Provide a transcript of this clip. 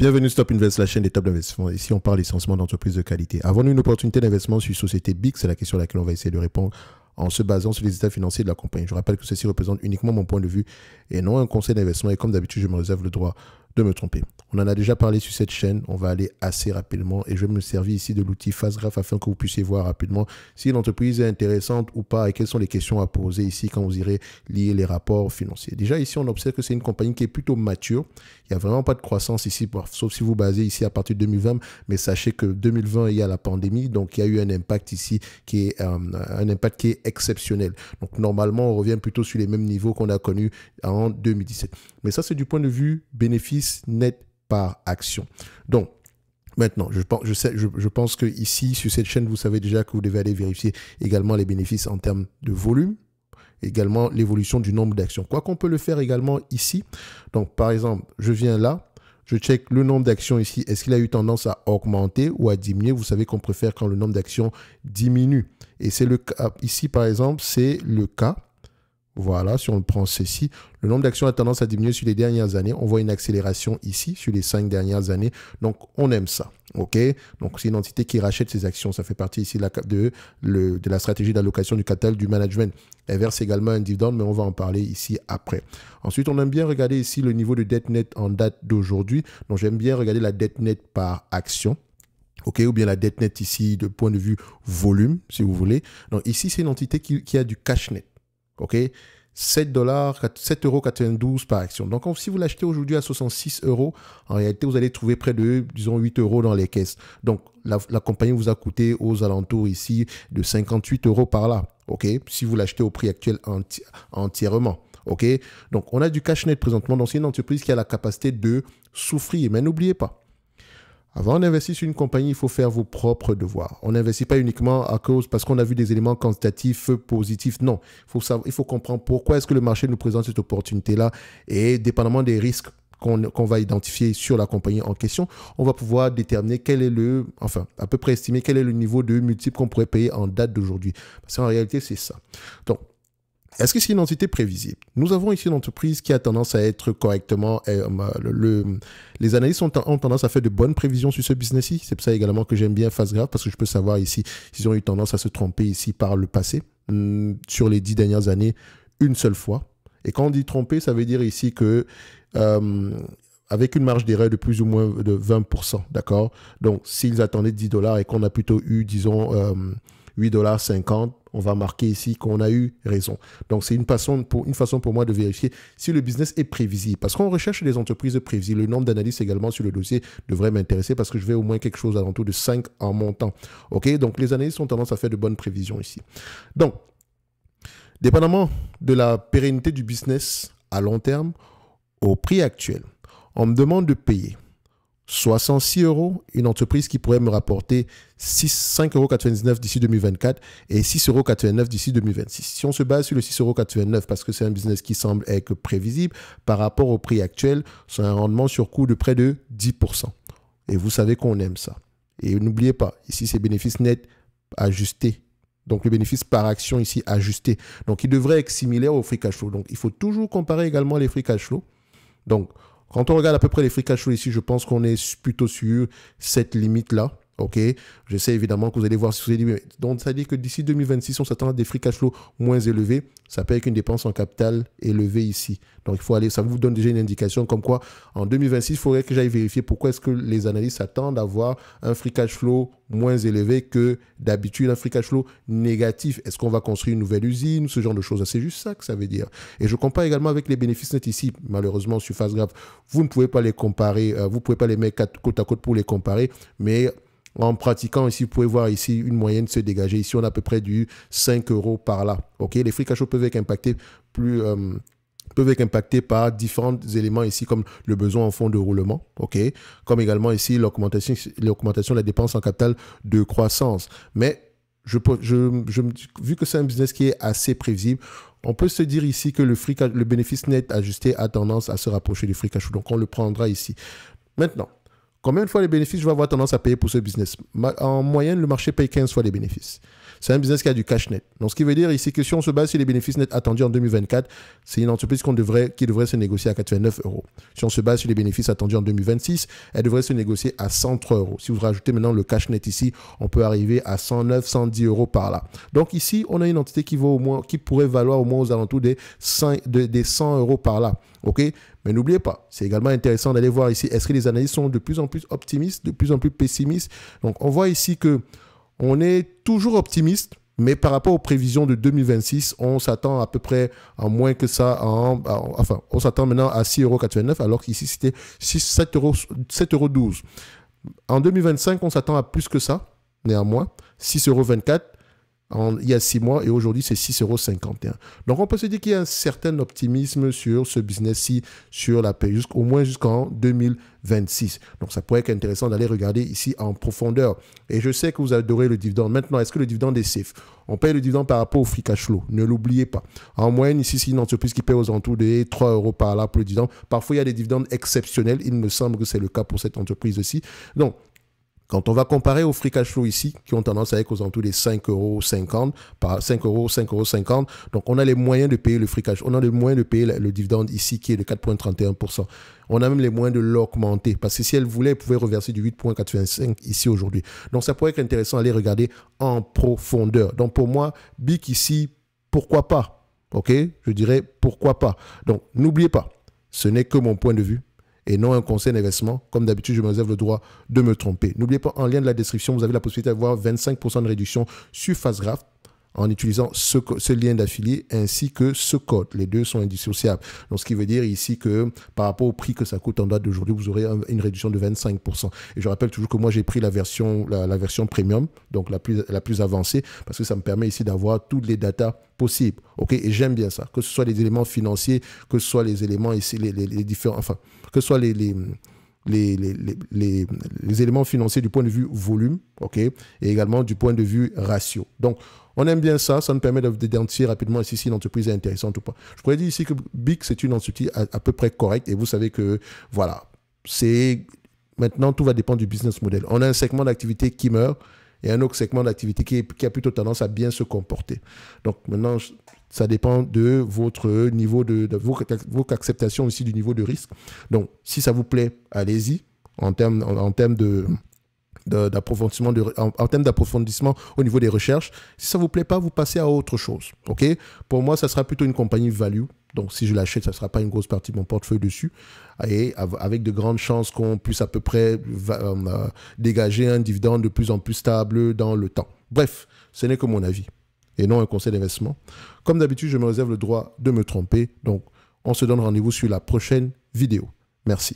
Bienvenue Stop Invest, la chaîne des top d'investissement. Ici, on parle essentiellement d'entreprises de qualité. Avons-nous une opportunité d'investissement sur une société big? C'est la question à laquelle on va essayer de répondre en se basant sur les états financiers de la compagnie. Je rappelle que ceci représente uniquement mon point de vue et non un conseil d'investissement. Et comme d'habitude, je me réserve le droit de me tromper. On en a déjà parlé sur cette chaîne. On va aller assez rapidement et je vais me servir ici de l'outil FastGraph afin que vous puissiez voir rapidement si l'entreprise est intéressante ou pas et quelles sont les questions à poser ici quand vous irez lire les rapports financiers. Déjà ici, on observe que c'est une compagnie qui est plutôt mature. Il n'y a vraiment pas de croissance ici, sauf si vous basez ici à partir de 2020. Mais sachez que 2020, il y a la pandémie, donc il y a eu un impact ici qui est un impact qui est exceptionnel. Donc normalement, on revient plutôt sur les mêmes niveaux qu'on a connus en 2017. Mais ça, c'est du point de vue bénéfice net par action. Donc, maintenant, je pense que ici, sur cette chaîne, vous savez déjà que vous devez aller vérifier également les bénéfices en termes de volume, également l'évolution du nombre d'actions. Quoi qu'on peut le faire également ici. Donc, par exemple, je viens là, je check le nombre d'actions ici. Est-ce qu'il a eu tendance à augmenter ou à diminuer? Vous savez qu'on préfère quand le nombre d'actions diminue. Et c'est le cas, ici, par exemple, c'est le cas. Voilà, si on prend ceci, le nombre d'actions a tendance à diminuer sur les dernières années. On voit une accélération ici sur les 5 dernières années. Donc, on aime ça. OK? Donc, c'est une entité qui rachète ses actions. Ça fait partie ici de la stratégie d'allocation du capital du management. Elle verse également un dividende, mais on va en parler ici après. Ensuite, on aime bien regarder ici le niveau de dette nette en date d'aujourd'hui. Donc, j'aime bien regarder la dette nette par action. OK, ou bien la dette nette ici de point de vue volume, si vous voulez. Donc, ici, c'est une entité qui a du cash net. OK, 7,92 € par action. Donc, si vous l'achetez aujourd'hui à 66 €, en réalité, vous allez trouver près de, disons, 8 € dans les caisses. Donc, la compagnie vous a coûté aux alentours ici de 58 € par là. OK, si vous l'achetez au prix actuel entièrement. OK, donc on a du cash net présentement. Donc, c'est une entreprise qui a la capacité de souffrir. Mais n'oubliez pas, avant d'investir sur une compagnie, il faut faire vos propres devoirs. On n'investit pas uniquement parce qu'on a vu des éléments quantitatifs positifs. Non, il faut comprendre pourquoi est-ce que le marché nous présente cette opportunité-là et dépendamment des risques qu'on va identifier sur la compagnie en question, on va pouvoir déterminer à peu près estimer quel est le niveau de multiple qu'on pourrait payer en date d'aujourd'hui. Parce qu'en réalité, c'est ça. Donc, est-ce que c'est une entité prévisible? Nous avons ici une entreprise qui a tendance à être correctement... les analystes ont tendance à faire de bonnes prévisions sur ce business-ci. C'est pour ça également que j'aime bien FastGraph parce que je peux savoir ici s'ils ont eu tendance à se tromper ici par le passé, sur les 10 dernières années, une seule fois. Et quand on dit tromper, ça veut dire ici que... avec une marge d'erreur de plus ou moins de 20%, d'accord? Donc, s'ils attendaient 10 $ et qu'on a plutôt eu, disons, 8,50 $, on va marquer ici qu'on a eu raison. Donc, c'est une façon pour moi de vérifier si le business est prévisible. Parce qu'on recherche des entreprises prévisibles. Le nombre d'analystes également sur le dossier devrait m'intéresser parce que je vais au moins quelque chose alentour de 5 en montant. OK? Donc, les analystes ont tendance à faire de bonnes prévisions ici. Donc, dépendamment de la pérennité du business à long terme, au prix actuel, on me demande de payer 66 €, une entreprise qui pourrait me rapporter 5,99 € d'ici 2024 et 6,89 € d'ici 2026. Si on se base sur le 6,89 € parce que c'est un business qui semble être prévisible, par rapport au prix actuel, c'est un rendement sur coût de près de 10%. Et vous savez qu'on aime ça. Et n'oubliez pas, ici c'est bénéfice net ajusté. Donc le bénéfice par action ici ajusté. Donc il devrait être similaire au free cash flow. Donc il faut toujours comparer également les free cash flow. Donc quand on regarde à peu près les free cash flow ici, je pense qu'on est plutôt sur cette limite-là. OK, je sais évidemment que vous allez voir si vous allez dire, donc ça veut dire que d'ici 2026, on s'attend à des free cash flow moins élevés. Ça peut être une dépense en capital élevée ici. Donc il faut aller, ça vous donne déjà une indication comme quoi en 2026, il faudrait que j'aille vérifier pourquoi est-ce que les analystes s'attendent à avoir un free cash flow moins élevé que d'habitude, un free cash flow négatif. Est-ce qu'on va construire une nouvelle usine, ce genre de choses? C'est juste ça que ça veut dire. Et je compare également avec les bénéfices nets ici. Malheureusement, sur FastGraph, vous ne pouvez pas les comparer, vous ne pouvez pas les mettre côte à côte pour les comparer, mais en pratiquant ici, vous pouvez voir ici une moyenne se dégager. Ici, on a à peu près du 5 € par là. OK, les free cash flow peuvent être impactés par différents éléments ici, comme le besoin en fonds de roulement, OK, comme également ici l'augmentation de la dépense en capital de croissance. Mais vu que c'est un business qui est assez prévisible, on peut se dire ici que le bénéfice net ajusté a tendance à se rapprocher du free cash flow. Donc, on le prendra ici. Maintenant, Combien de fois les bénéfices je vais avoir tendance à payer pour ce business? En moyenne, le marché paye 15 fois les bénéfices. C'est un business qui a du cash net. Donc, ce qui veut dire ici que si on se base sur les bénéfices nets attendus en 2024, c'est une entreprise qui devrait se négocier à 89 euros. Si on se base sur les bénéfices attendus en 2026, elle devrait se négocier à 103 euros. Si vous rajoutez maintenant le cash net ici, on peut arriver à 109, 110 euros par là. Donc, ici, on a une entité qui pourrait valoir au moins aux alentours des 100 euros par là. OK? Mais n'oubliez pas, c'est également intéressant d'aller voir ici, est-ce que les analystes sont de plus en plus optimistes, de plus en plus pessimistes? Donc, on voit ici que on est toujours optimiste, mais par rapport aux prévisions de 2026, on s'attend à peu près à moins que ça. Enfin, on s'attend maintenant à 6,89 €, alors qu'ici, c'était 7,12 €. En 2025, on s'attend à plus que ça, néanmoins, 6,24 € il y a 6 mois, et aujourd'hui, c'est 6,51 €. Donc, on peut se dire qu'il y a un certain optimisme sur ce business-ci, sur la paye, au moins jusqu'en 2026. Donc, ça pourrait être intéressant d'aller regarder ici en profondeur. Et je sais que vous adorez le dividende. Maintenant, est-ce que le dividende est safe? On paye le dividende par rapport au free cash flow. Ne l'oubliez pas. En moyenne, ici, c'est une entreprise qui paye aux alentours de 3 € par là pour le dividende. Parfois, il y a des dividendes exceptionnels. Il me semble que c'est le cas pour cette entreprise aussi. Donc, quand on va comparer au free cash flow ici, qui ont tendance à être aux alentours des 5,50 €, 5,50 €. Donc, on a les moyens de payer le free cash. On a les moyens de payer le dividende ici, qui est de 4,31 %. On a même les moyens de l'augmenter. Parce que si elle voulait, elle pouvait reverser du 8,85 € ici aujourd'hui. Donc, ça pourrait être intéressant d'aller regarder en profondeur. Donc, pour moi, BIC ici, pourquoi pas? OK? Je dirais pourquoi pas. Donc, n'oubliez pas, ce n'est que mon point de vue et non un conseil d'investissement. Comme d'habitude, je me réserve le droit de me tromper. N'oubliez pas, en lien de la description, vous avez la possibilité d'avoir 25% de réduction sur FastGraft en utilisant ce lien d'affilié ainsi que ce code. Les deux sont indissociables. Donc, ce qui veut dire ici que par rapport au prix que ça coûte en date d'aujourd'hui, vous aurez une réduction de 25%. Et je rappelle toujours que moi, j'ai pris la version premium, donc la plus avancée, parce que ça me permet ici d'avoir toutes les datas possibles. OK? Et j'aime bien ça. Que ce soit les éléments financiers, que ce soit les éléments ici, les différents, enfin, que ce soit les éléments financiers du point de vue volume, OK, et également du point de vue ratio. Donc, on aime bien ça, ça nous permet d'identifier rapidement si une entreprise est intéressante ou pas. Je pourrais dire ici que BIC, c'est une entreprise à peu près correcte, et vous savez que, voilà, maintenant, tout va dépendre du business model. On a un segment d'activité qui meurt, et un autre segment d'activité qui a plutôt tendance à bien se comporter. Donc, maintenant, ça dépend de votre niveau de votre acceptation aussi du niveau de risque. Donc, si ça vous plaît, allez-y en termes d'approfondissement au niveau des recherches. Si ça ne vous plaît pas, vous passez à autre chose. OK? Pour moi, ça sera plutôt une compagnie value. Donc, si je l'achète, ça ne sera pas une grosse partie de mon portefeuille dessus. Et avec de grandes chances qu'on puisse à peu près dégager un dividende de plus en plus stable dans le temps. Bref, ce n'est que mon avis et non un conseil d'investissement. Comme d'habitude, je me réserve le droit de me tromper. Donc, on se donne rendez-vous sur la prochaine vidéo. Merci.